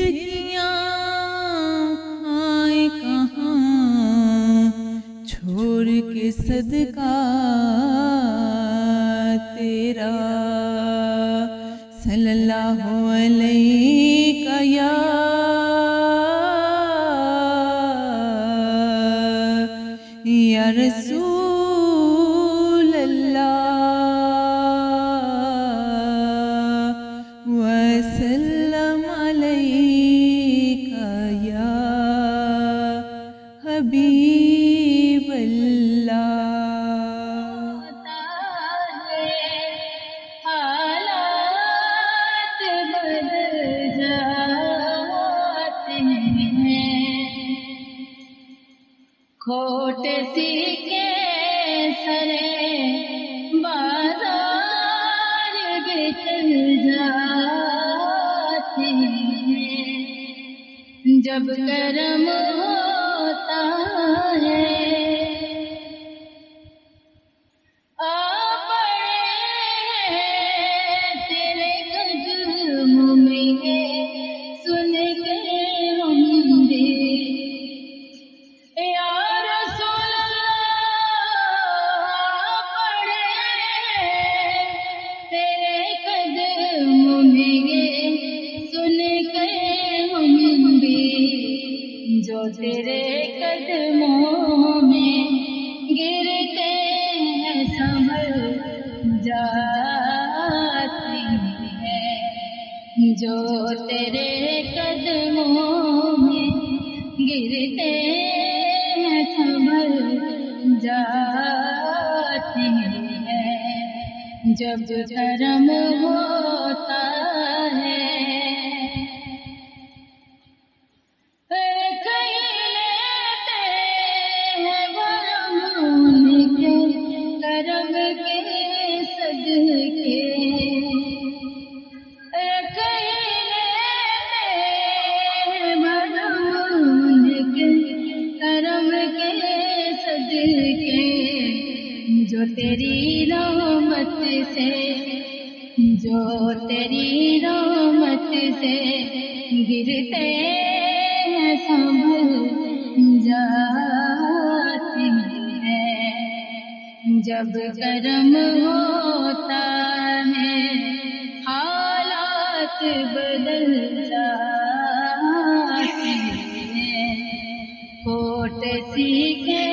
جھرکیاں کھائیں کہاں چھوڑ کے صدقہ تیرا صلی اللہ علیہ یا رسول اللہ وسلم علیک یا حبیب اللہ۔ حالات بدل جاتے ہیں، کھوٹ سی کے سرے بازار بچل جاتے ہیں، جب کرم ہوتا ہے آ پڑے تیرے قدم میں سن کے ہم بھی یا رسول اللہ پڑے تیرے قدم میں سن کے ہم بھی، جو تیرے قدموں میں گرتے ہیں سنبھل جاتی ہے، جو تیرے قدموں میں گرتے ہیں سنبھل جاتی ہے، جب کرم ہوتا ہے۔ کرم کے صدقے کرم کے صدقے جو تیری رحمت سے، جو تیری رحمت سے گرتے ہیں سنبھل جاتی ہے، جب کرم ہوتا ہے حالات بدل جاتے ہیں، کوٹ سی کے